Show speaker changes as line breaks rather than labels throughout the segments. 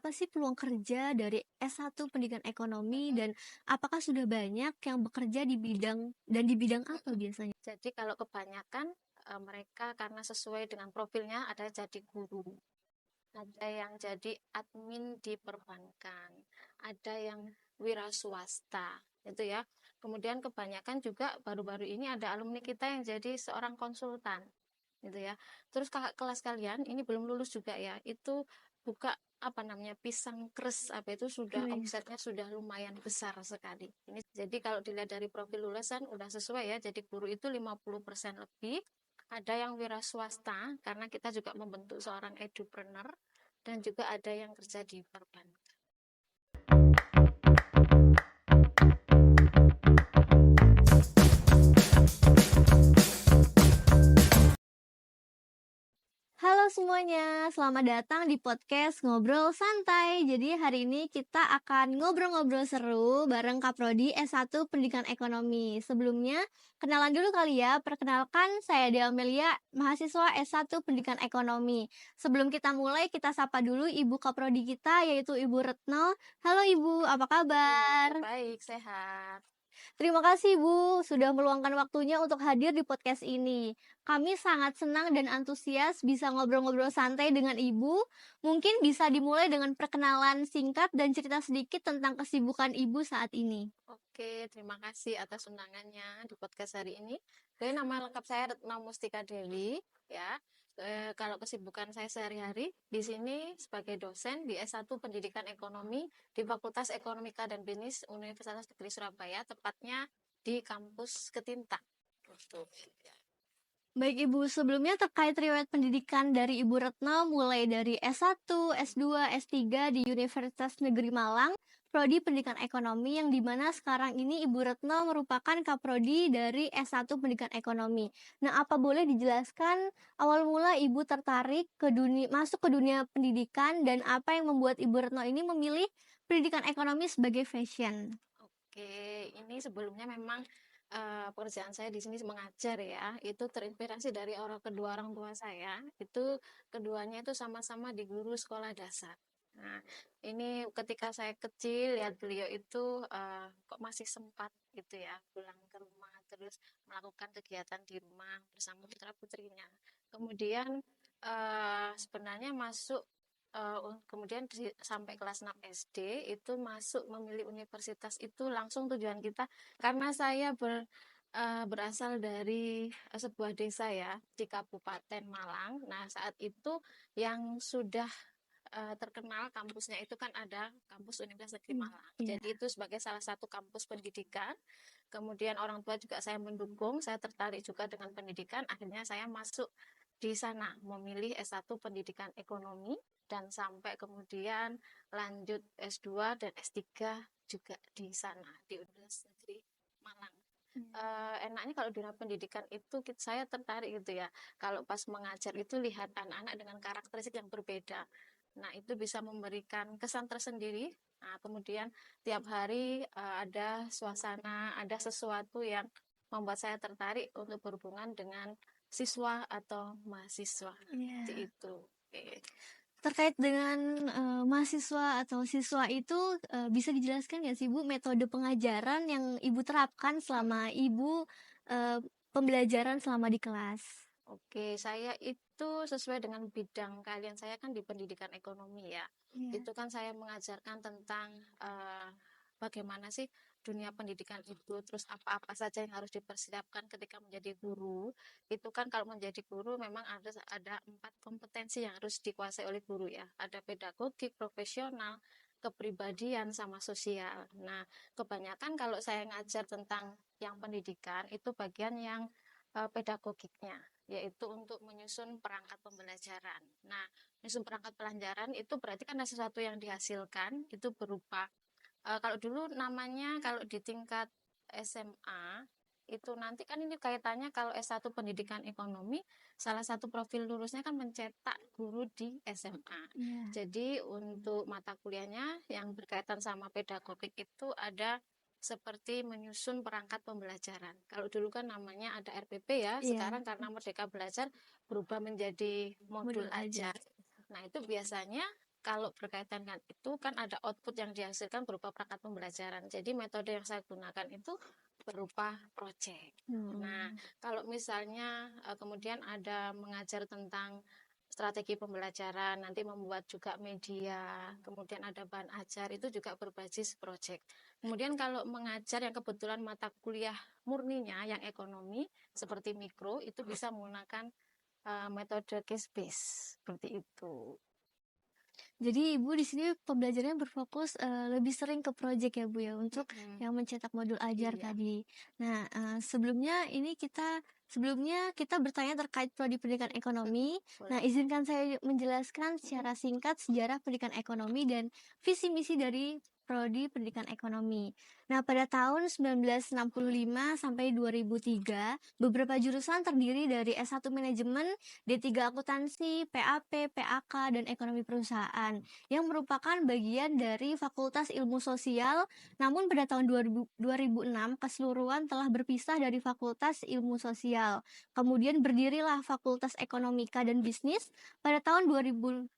apa sih peluang kerja dari S1 Pendidikan Ekonomi dan apakah sudah banyak yang bekerja di bidang dan di bidang apa biasanya?
Jadi kalau kebanyakan mereka karena sesuai dengan profilnya ada jadi guru, ada yang jadi admin di perbankan, ada yang wira swasta, itu ya. Kemudian kebanyakan juga baru-baru ini ada alumni kita yang jadi seorang konsultan, gitu ya. Terus kakak kelas kalian ini belum lulus juga ya, itu buka apa namanya pisang kres apa itu sudah
Wih,
omsetnya sudah lumayan besar sekali. Ini jadi kalau dilihat dari profil lulusan udah sesuai ya. Jadi guru itu 50% lebih. Ada yang wira swasta karena kita juga membentuk seorang edupreneur dan juga ada yang kerja di perbankan.
halo semuanya, selamat datang di podcast Ngobrol Santai. Jadi hari ini kita akan ngobrol-ngobrol seru bareng Kaprodi S1 Pendidikan Ekonomi. Sebelumnya, kenalan dulu kali ya. Perkenalkan, saya Dea Amelia, mahasiswa S1 Pendidikan Ekonomi. Sebelum kita mulai, kita sapa dulu Ibu Kaprodi kita, yaitu Ibu Retno. Halo Ibu, apa kabar?
Halo, baik, sehat.
Terima kasih Bu, sudah meluangkan waktunya untuk hadir di podcast ini. Kami sangat senang dan antusias bisa ngobrol-ngobrol santai dengan Ibu. Mungkin bisa dimulai dengan perkenalan singkat dan cerita sedikit tentang kesibukan Ibu saat ini.
Oke, terima kasih atas undangannya di podcast hari ini. Jadi nama lengkap saya Retno Mustika Dewi, ya. Kalau kesibukan saya sehari-hari di sini sebagai dosen di S1 Pendidikan Ekonomi di Fakultas Ekonomika dan Bisnis Universitas Negeri Surabaya, tepatnya di kampus Ketinta. Gitu.
Baik Ibu, sebelumnya terkait riwayat pendidikan dari Ibu Retno mulai dari S1, S2, S3 di Universitas Negeri Malang, Prodi Pendidikan Ekonomi yang dimana sekarang ini Ibu Retno merupakan Kaprodi dari S1 Pendidikan Ekonomi. Nah, apa boleh dijelaskan awal mula Ibu tertarik masuk ke dunia pendidikan dan apa yang membuat Ibu Retno ini memilih pendidikan ekonomi sebagai passion?
Oke, ini sebelumnya memang pekerjaan saya di sini mengajar ya, itu terinspirasi dari kedua orang tua saya, itu keduanya itu sama-sama di guru sekolah dasar. Nah, ini ketika saya kecil lihat beliau itu kok masih sempat gitu ya pulang ke rumah terus melakukan kegiatan di rumah bersama putra-putrinya. Kemudian sebenarnya masuk kemudian sampai kelas 6 SD itu masuk memilih universitas itu langsung tujuan kita karena saya berasal dari sebuah desa ya di Kabupaten Malang. Nah, saat itu yang sudah terkenal kampusnya itu kan ada kampus Universitas Negeri Malang.
Iya.
Jadi itu sebagai salah satu kampus pendidikan. Kemudian orang tua juga saya mendukung, saya tertarik juga dengan pendidikan. Akhirnya saya masuk di sana memilih S1 Pendidikan Ekonomi dan sampai kemudian lanjut S2 dan S3 juga di sana di Universitas Negeri Malang. Enaknya kalau dunia pendidikan itu saya tertarik gitu ya. Kalau pas mengajar itu lihat anak-anak dengan karakteristik yang berbeda. Nah, itu bisa memberikan kesan tersendiri. Nah, kemudian tiap hari ada suasana, ada sesuatu yang membuat saya tertarik untuk berhubungan dengan siswa atau mahasiswa. Seperti
Iya.
itu. Oke.
Terkait dengan, mahasiswa atau siswa itu, bisa dijelaskan nggak sih Bu, metode pengajaran yang Ibu terapkan selama Ibu, pembelajaran selama di kelas?
Oke, saya itu sesuai dengan bidang kalian saya kan di pendidikan ekonomi ya.
Iya.
Itu kan saya mengajarkan tentang bagaimana sih dunia pendidikan itu, terus apa-apa saja yang harus dipersiapkan ketika menjadi guru. Itu kan kalau menjadi guru memang ada 4 kompetensi yang harus dikuasai oleh guru ya. Ada pedagogik, profesional, kepribadian, sama sosial. Nah, kebanyakan kalau saya ngajar tentang yang pendidikan itu bagian yang pedagogiknya yaitu untuk menyusun perangkat pembelajaran. Nah, menyusun perangkat pelajaran itu berarti kan ada sesuatu yang dihasilkan, itu berupa kalau dulu namanya kalau di tingkat SMA itu nanti kan ini kaitannya kalau S1 Pendidikan Ekonomi, salah satu profil lulusnya kan mencetak guru di SMA.
Iya.
Jadi untuk mata kuliahnya yang berkaitan sama pedagogik itu ada seperti menyusun perangkat pembelajaran. Kalau dulu kan namanya ada RPP ya,
Iya,
sekarang karena Merdeka Belajar berubah menjadi modul
modul aja.
ajar. Nah, itu biasanya kalau berkaitan dengan itu kan ada output yang dihasilkan berupa perangkat pembelajaran. Jadi metode yang saya gunakan itu berupa project. Nah,
Hmm.
kalau misalnya kemudian ada mengajar tentang strategi pembelajaran, nanti membuat juga media, kemudian ada bahan ajar, itu juga berbasis project. Kemudian kalau mengajar yang kebetulan mata kuliah murninya yang ekonomi seperti mikro, itu bisa menggunakan metode case base seperti itu.
Jadi Ibu di sini pembelajarannya berfokus, lebih sering ke project ya, Bu, ya, untuk
Mm-mm.
yang mencetak modul ajar
Iya,
tadi. Nah, sebelumnya kita bertanya terkait prodi pendidikan ekonomi. Nah,
boleh.
izinkan saya menjelaskan secara singkat sejarah pendidikan ekonomi dan visi misi dari prodi pendidikan ekonomi. Nah, pada tahun 1965 sampai 2003, beberapa jurusan terdiri dari S1 Manajemen, D3 Akuntansi, PAP, PAK, dan Ekonomi Perusahaan yang merupakan bagian dari Fakultas Ilmu Sosial. Namun pada tahun 2006 keseluruhan telah berpisah dari Fakultas Ilmu Sosial. Kemudian berdirilah Fakultas Ekonomika dan Bisnis pada tahun 2006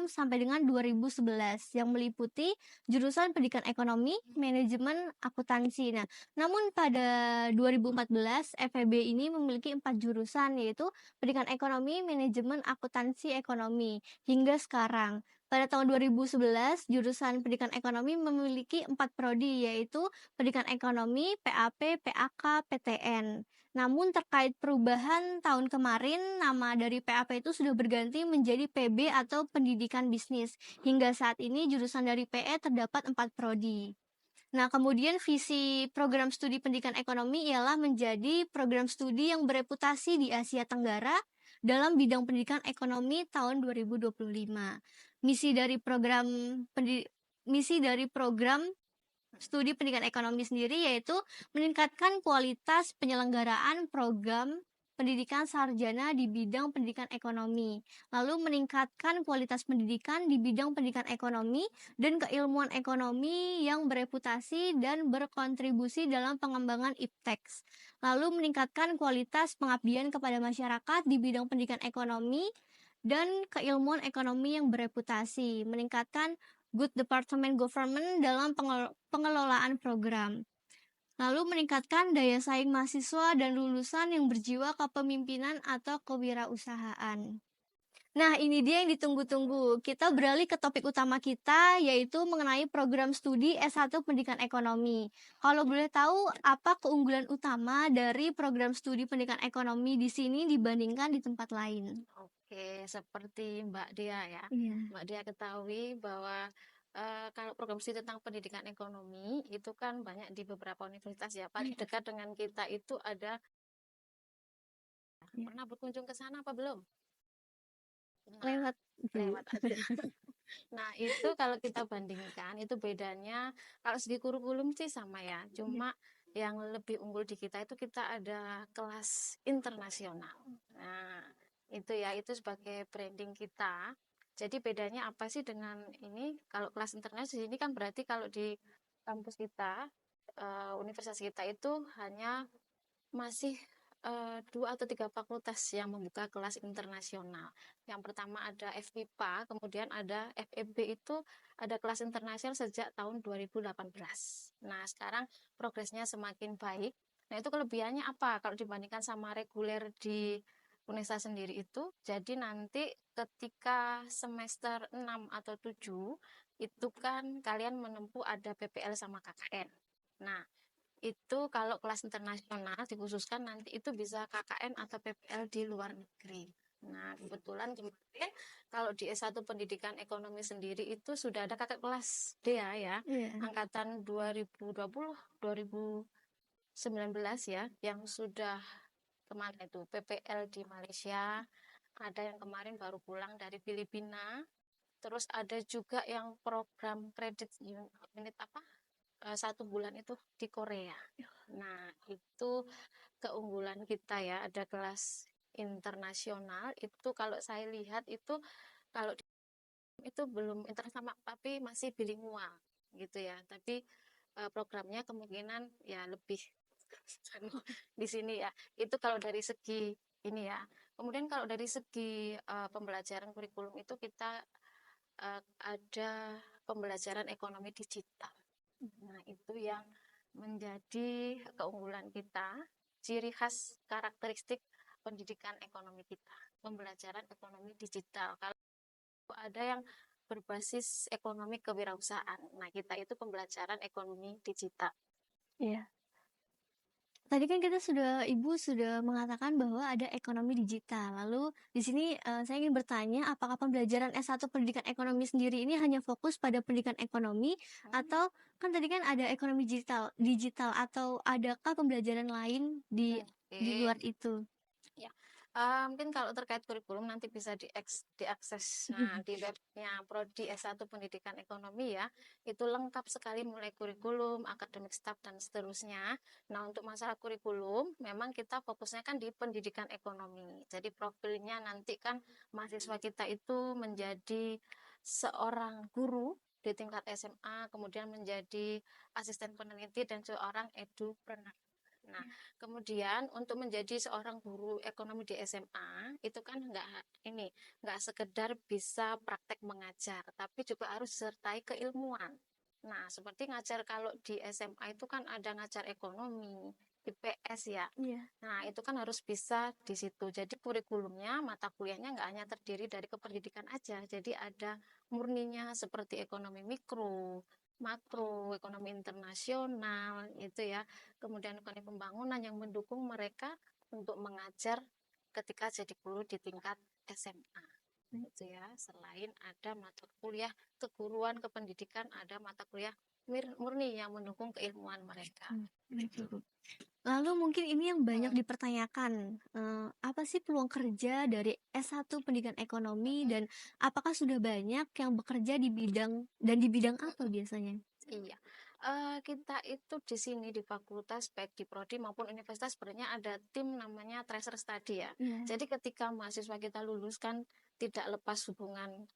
sampai dengan 2011 yang meliputi jurusan pendidikan ekonomi, manajemen, akuntansi. Nah, namun pada 2014 FEB ini memiliki 4 jurusan, yaitu pendidikan ekonomi, manajemen, akuntansi, ekonomi. Hingga sekarang, pada tahun 2011, jurusan pendidikan ekonomi memiliki 4 prodi, yaitu pendidikan ekonomi, PAP, PAK, PTN. Namun terkait perubahan tahun kemarin, nama dari PAP itu sudah berganti menjadi PB atau pendidikan bisnis. Hingga saat ini jurusan dari PE terdapat 4 prodi. Nah, kemudian visi program studi pendidikan ekonomi ialah menjadi program studi yang bereputasi di Asia Tenggara dalam bidang pendidikan ekonomi tahun 2025. Misi dari program misi dari program studi pendidikan ekonomi sendiri yaitu meningkatkan kualitas penyelenggaraan program pendidikan sarjana di bidang pendidikan ekonomi, lalu meningkatkan kualitas pendidikan di bidang pendidikan ekonomi dan keilmuan ekonomi yang bereputasi dan berkontribusi dalam pengembangan IPTEX, lalu meningkatkan kualitas pengabdian kepada masyarakat di bidang pendidikan ekonomi dan keilmuan ekonomi yang bereputasi, meningkatkan good department government dalam pengelolaan program. Lalu meningkatkan daya saing mahasiswa dan lulusan yang berjiwa kepemimpinan atau kewirausahaan. Nah, ini dia yang ditunggu-tunggu. Kita beralih ke topik utama kita, yaitu mengenai program studi S1 Pendidikan Ekonomi. Kalau boleh tahu, apa keunggulan utama dari program studi pendidikan ekonomi di sini dibandingkan di tempat lain?
Oke, seperti Mbak Dea ya.
Iya.
Mbak Dea ketahui bahwa kalau program studi tentang pendidikan ekonomi itu kan banyak di beberapa universitas ya. Paling
Iya.
dekat dengan kita itu ada,
Iya.
pernah berkunjung ke sana apa belum? Nah,
Lewat dulu.
lewat aja. Nah, itu kalau kita bandingkan itu bedanya kalau segi kurikulum sih sama ya.
Iya.
Cuma yang lebih unggul di kita itu kita ada kelas internasional. Nah, itu ya itu sebagai branding kita. Jadi bedanya apa sih dengan ini? Kalau kelas internasional ini kan berarti kalau di kampus kita, universitas kita itu hanya masih 2 atau 3 fakultas yang membuka kelas internasional. Yang pertama ada FIPA, kemudian ada FEB itu ada kelas internasional sejak tahun 2018. Nah, sekarang progresnya semakin baik. Nah, itu kelebihannya apa? Kalau dibandingkan sama reguler di UNESA sendiri itu, jadi nanti ketika semester 6 atau 7, itu kan kalian menempuh ada PPL sama KKN. Nah, itu kalau kelas internasional dikhususkan nanti itu bisa KKN atau PPL di luar negeri. Nah, kebetulan kemarin kalau di S1 Pendidikan Ekonomi sendiri itu sudah ada kakak kelas DEA ya,
Iya.
angkatan 2020, 2019 ya, yang sudah kemarin itu PPL di Malaysia, ada yang kemarin baru pulang dari Filipina, terus ada juga yang program kredit unit apa 1 bulan itu di Korea. Nah, itu keunggulan kita ya, ada kelas internasional. Itu kalau saya lihat itu kalau itu belum internasional tapi masih bilingual gitu ya. Tapi programnya kemungkinan ya lebih di sini ya. Itu kalau dari segi ini ya. Kemudian kalau dari segi pembelajaran kurikulum itu kita ada pembelajaran ekonomi digital. Nah, itu yang menjadi keunggulan kita, ciri khas karakteristik pendidikan ekonomi kita, pembelajaran ekonomi digital. Kalau ada yang berbasis ekonomi kewirausahaan, nah kita itu pembelajaran ekonomi digital.
Iya. Tadi kan Ibu sudah mengatakan bahwa ada ekonomi digital. Lalu di sini saya ingin bertanya, apakah pembelajaran S1 pendidikan ekonomi sendiri ini hanya fokus pada pendidikan ekonomi atau kan tadi kan ada ekonomi digital atau adakah pembelajaran lain di luar itu?
Ya, mungkin kalau terkait kurikulum nanti bisa diakses di webnya Prodi S1 Pendidikan Ekonomi ya. Itu lengkap sekali mulai kurikulum, akademik staff dan seterusnya. Nah, untuk masalah kurikulum memang kita fokusnya kan di pendidikan ekonomi. Jadi profilnya nanti kan mahasiswa kita itu menjadi seorang guru di tingkat SMA, kemudian menjadi asisten peneliti dan seorang edupreneur. Nah, kemudian untuk menjadi seorang guru ekonomi di SMA itu kan nggak sekedar bisa praktek mengajar, tapi juga harus disertai keilmuan. Nah, seperti ngajar kalau di SMA itu kan ada ngajar ekonomi, IPS ya.
Iya.
Nah, itu kan harus bisa di situ. Jadi kurikulumnya, mata kuliahnya nggak hanya terdiri dari kependidikan aja. Jadi ada murninya seperti ekonomi mikro, makro, ekonomi internasional, itu ya. Kemudian ekonomi pembangunan yang mendukung mereka untuk mengajar ketika jadi guru di tingkat SMA. Itu ya. Selain ada mata kuliah keguruan kependidikan, ada mata kuliah murni yang mendukung keilmuan mereka.
Lalu mungkin ini yang banyak dipertanyakan, apa sih peluang kerja dari S1 Pendidikan Ekonomi dan apakah sudah banyak yang bekerja di bidang apa biasanya?
Iya, kita itu di sini di fakultas baik di prodi maupun universitas sebenarnya ada tim namanya tracer study ya.
Iya.
Jadi ketika mahasiswa kita lulus kan tidak lepas hubungan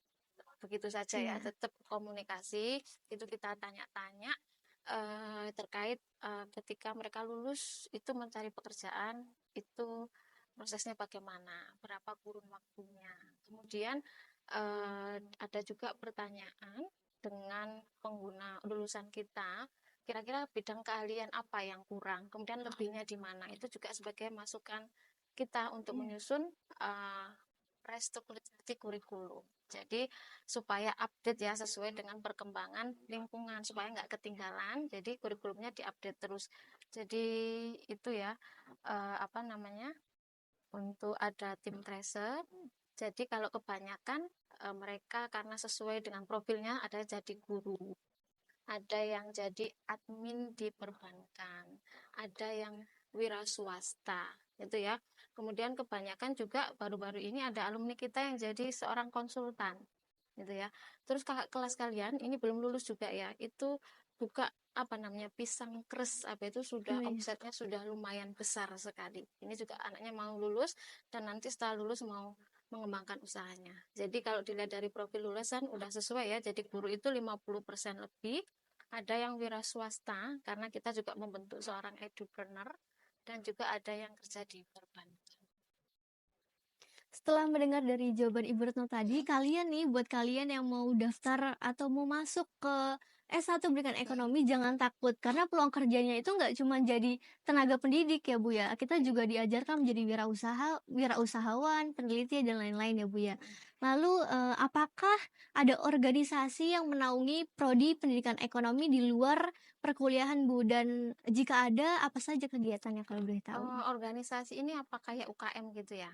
begitu saja ya,
Iya.
tetap komunikasi, itu kita tanya-tanya terkait ketika mereka lulus itu mencari pekerjaan itu prosesnya bagaimana, berapa kurun waktunya. Kemudian ada juga pertanyaan dengan pengguna lulusan kita, kira-kira bidang keahlian apa yang kurang, kemudian lebihnya di mana. Itu juga sebagai masukan kita untuk menyusun restrukturisasi kurikulum. Jadi supaya update ya sesuai dengan perkembangan lingkungan supaya nggak ketinggalan. Jadi kurikulumnya diupdate terus. Jadi itu ya untuk ada tim tracer. Jadi kalau kebanyakan mereka karena sesuai dengan profilnya ada jadi guru, ada yang jadi admin di perbankan, ada yang wira swasta, gitu ya. Kemudian kebanyakan juga baru-baru ini ada alumni kita yang jadi seorang konsultan, gitu ya. Terus kakak kelas kalian ini belum lulus juga ya, itu buka pisang kres apa itu sudah omsetnya sudah lumayan besar sekali. Ini juga anaknya mau lulus dan nanti setelah lulus mau mengembangkan usahanya. Jadi kalau dilihat dari profil lulusan udah sesuai ya, jadi guru itu 50% lebih, ada yang wira swasta karena kita juga membentuk seorang edupreneur dan juga ada yang kerja di perbankan.
Setelah mendengar dari jawaban Ibu Retno tadi, buat kalian yang mau daftar atau mau masuk ke S1 Pendidikan Ekonomi jangan takut karena peluang kerjanya itu nggak cuma jadi tenaga pendidik ya Bu ya. Kita juga diajarkan menjadi wirausahawan, peneliti dan lain-lain ya Bu ya. Lalu apakah ada organisasi yang menaungi prodi Pendidikan Ekonomi di luar perkuliahan Bu dan jika ada apa saja kegiatannya kalau boleh tahu?
Organisasi ini apa kayak UKM gitu ya?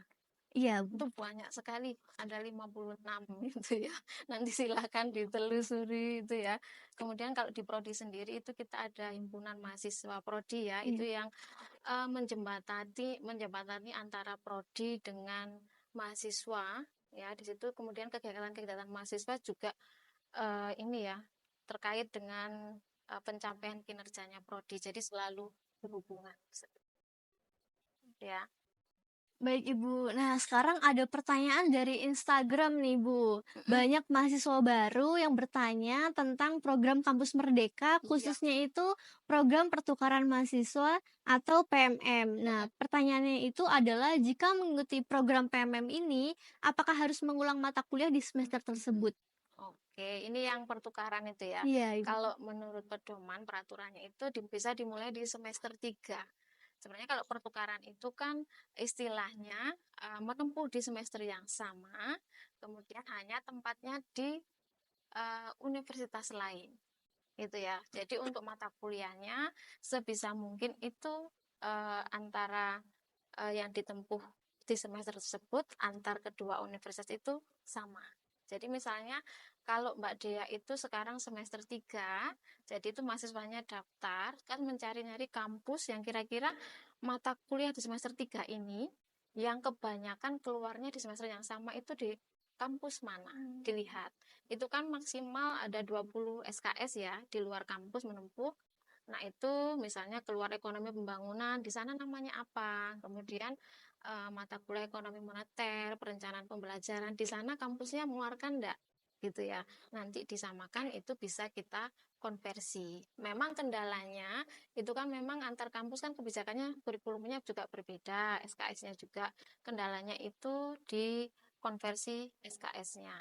Iya Bu.
Itu banyak sekali, ada 56 gitu ya. Nanti silahkan ditelusuri itu ya. Kemudian kalau di prodi sendiri itu kita ada himpunan mahasiswa prodi ya, itu yang menjembatani antara prodi dengan mahasiswa ya. Di situ kemudian kegiatan-kegiatan mahasiswa juga ini ya terkait dengan pencapaian kinerjanya prodi. Jadi selalu berhubungan ya.
Baik Ibu. Nah, sekarang ada pertanyaan dari Instagram nih Bu. Banyak mahasiswa baru yang bertanya tentang program Kampus Merdeka, khususnya itu program pertukaran mahasiswa atau PMM. Nah, pertanyaannya itu adalah jika mengikuti program PMM ini, apakah harus mengulang mata kuliah di semester tersebut?
Oke, ini yang pertukaran itu ya.
Iya, Ibu.
Kalau menurut pedoman peraturannya itu bisa dimulai di semester 3. Sebenarnya kalau pertukaran itu kan istilahnya menempuh di semester yang sama, kemudian hanya tempatnya di universitas lain, gitu ya. Jadi untuk mata kuliahnya sebisa mungkin itu antara yang ditempuh di semester tersebut antar kedua universitas itu sama. Jadi misalnya kalau Mbak Dea itu sekarang semester 3, jadi itu mahasiswanya daftar kan mencari-nyari kampus yang kira-kira mata kuliah di semester 3 ini yang kebanyakan keluarnya di semester yang sama itu di kampus mana dilihat. Itu kan maksimal ada 20 SKS ya di luar kampus menempuh. Nah, itu misalnya keluar ekonomi pembangunan, di sana namanya apa? Kemudian mata kuliah ekonomi moneter, perencanaan pembelajaran, di sana kampusnya mengeluarkan enggak? Gitu ya. Nanti disamakan itu bisa kita konversi. Memang kendalanya itu kan memang antar kampus kan kebijakannya kurikulumnya juga berbeda, SKS-nya juga. Kendalanya itu di konversi SKS-nya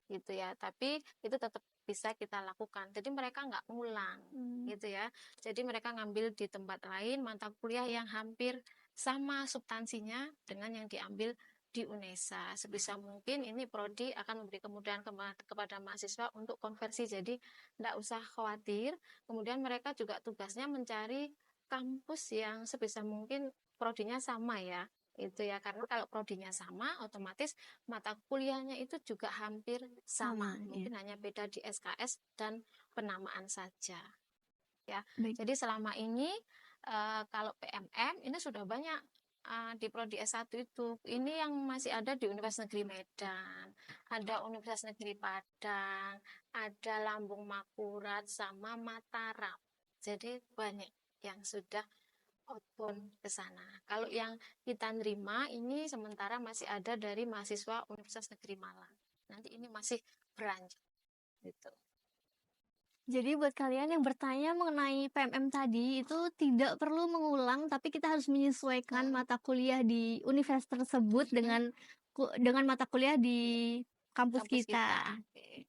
gitu ya. Tapi itu tetap bisa kita lakukan. Jadi mereka nggak ngulang gitu ya. Jadi mereka ngambil di tempat lain mata kuliah yang hampir sama substansinya dengan yang diambil di UNESA. Sebisa mungkin ini prodi akan memberi kemudahan kepada mahasiswa untuk konversi. Jadi tidak usah khawatir. Kemudian mereka juga tugasnya mencari kampus yang sebisa mungkin prodinya sama ya. Itu ya, karena kalau prodinya sama, otomatis mata kuliahnya itu juga hampir sama.
Sama, ya.
Mungkin hanya beda di SKS dan penamaan saja. Ya,
Baik.
jadi selama ini kalau PMM ini sudah banyak di prodi S1 itu. Ini yang masih ada di Universitas Negeri Medan, ada Universitas Negeri Padang, ada Lambung Makurat sama Mataram. Jadi banyak yang sudah outbound ke sana. Kalau yang kita nerima ini sementara masih ada dari mahasiswa Universitas Negeri Malang. Nanti ini masih beranjak gitu.
Jadi buat kalian yang bertanya mengenai PMM tadi, itu tidak perlu mengulang, tapi kita harus menyesuaikan mata kuliah di universitas tersebut dengan mata kuliah di kampus
Kampus kita.
kita.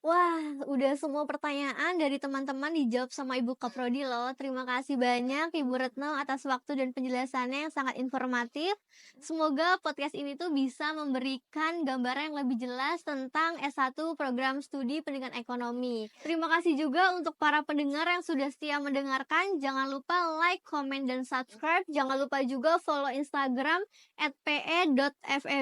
Wah, udah semua pertanyaan dari teman-teman dijawab sama Ibu Kaprodi loh. Terima kasih banyak Ibu Retno atas waktu dan penjelasannya yang sangat informatif. Semoga podcast ini tuh bisa memberikan gambaran yang lebih jelas tentang S1 program studi pendidikan ekonomi. Terima kasih juga untuk para pendengar yang sudah setia mendengarkan. Jangan lupa like, comment, dan subscribe. Jangan lupa juga follow Instagram @pe.feb.unesa,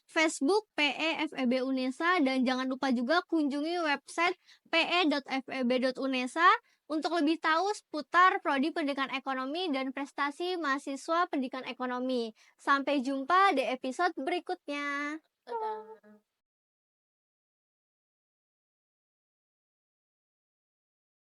Facebook PE FEB Unesa, dan jangan lupa juga kunjungi website pe.feb.unesa untuk lebih tahu seputar prodi pendidikan ekonomi dan prestasi mahasiswa pendidikan ekonomi. Sampai jumpa di episode berikutnya.
Dadah.